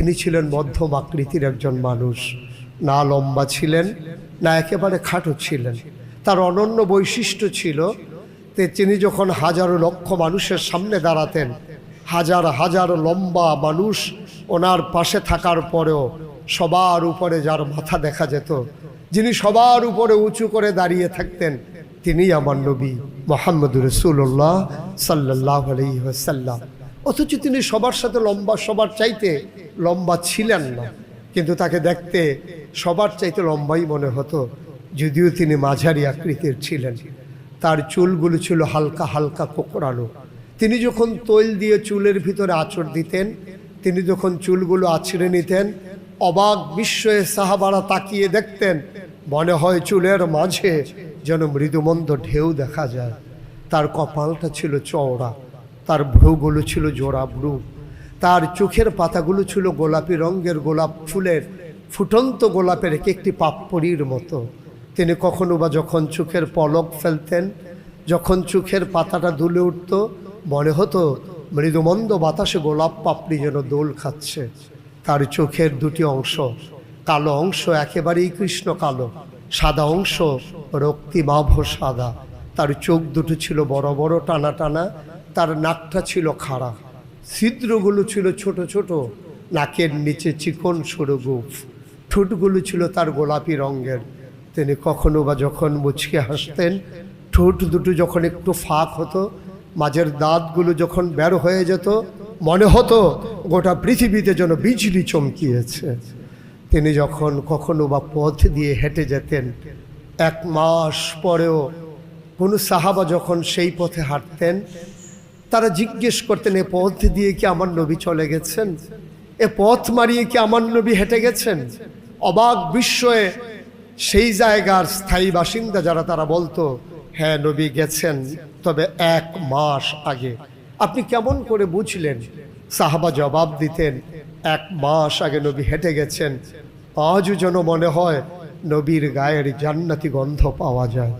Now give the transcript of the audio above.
তিনি ছিলেন মধ্যম আকৃতির একজন মানুষ, না লম্বা ছিলেন না একেবারে খাটো ছিলেন। তার অনন্য বৈশিষ্ট্য ছিল যে তিনি যখন হাজারো লক্ষ মানুষের সামনে দাঁড়াতেন, হাজার হাজার লম্বা মানুষ ওনার পাশে থাকার পরেও সবার উপরে যার মাথা দেখা যেত, যিনি সবার উপরে উঁচু করে দাঁড়িয়ে থাকতেন, তিনি আমার নবী মুহাম্মদুর রাসূলুল্লাহ সাল্লাল্লাহু আলাইহি ওয়াসাল্লাম। অথচ তিনি সবার সাথে লম্বা, সবার চাইতে লম্বা ছিলেন না, কিন্তু তাকে দেখতে সবার চাইতে লম্বাই মনে হতো, যদিও তিনি মাঝারি আকৃতির ছিলেন। তার চুলগুলো ছিল হালকা হালকা কোঁকড়ানো। তিনি যখন তৈল দিয়ে চুলের ভিতরে আঁচড় দিতেন, তিনি যখন চুলগুলো আছড়ে নিতেন, অবাক বিস্ময়ে সাহাবারা তাকিয়ে দেখতেন, মনে হয় চুলের মাঝে যেন মৃদুমন্দ ঢেউ দেখা যায়। তার কপালটা ছিল চওড়া, তার ভ্রুগুলো ছিল জোড়া ভ্রু, তার চোখের পাতাগুলো ছিল গোলাপি রঙের গোলাপ ফুলের, ফুটন্ত গোলাপের এক একটি পাপড়ির মতো। তিনি কখনো বা যখন চোখের পলক ফেলতেন, যখন চোখের পাতাটা দুলে উঠত, মনে হতো মৃদুমন্দ বাতাসে গোলাপ পাপড়ি যেন দোল খাচ্ছে। তার চোখের দুটি অংশ, কালো অংশ একেবারেই কৃষ্ণ কালো, সাদা অংশ রক্তিমাভ সাদা। তার চোখ দুটো ছিল বড় বড় টানা টানা, তার নাকটা ছিল খাড়া, ছিদ্রগুলো ছিল ছোট ছোট, নাকের নিচে চিকন সরু গোঁফ, ঠোঁটগুলো ছিল তার গোলাপি রঙের। তিনি কখনো বা যখন মুচকে হাসতেন, ঠোঁট দুটো যখন একটু ফাঁক হতো, মাঝের দাঁতগুলো যখন বের হয়ে যেত, মনে হতো গোটা পৃথিবীতে যেন বিজলি চমকিয়েছে। তিনি যখন কখনো বা পথ দিয়ে হেঁটে যেতেন, 1 মাস পরেও কোনো সাহাবা যখন সেই পথে হাঁটতেন, তারা জিজ্ঞেস করতেন, এ পথ দিয়ে কি আমার নবী চলে গেছেন? এ পথ মারিয়ে কি আমার নবী হেঁটে গেছেন? অবাক বিস্ময়ে সেই জায়গার স্থায়ী বাসিন্দা যারা, তারা বলতো, হ্যাঁ নবী গেছেন, তবে 1 মাস আগে। আপনি কেমন করে বুঝলেন? সাহাবা জবাব দিতেন, 1 মাস আগে নবী হেঁটে গেছেন। আজও যেন মনে হয় নবীর গায়ের জান্নাতি গন্ধ পাওয়া যায়।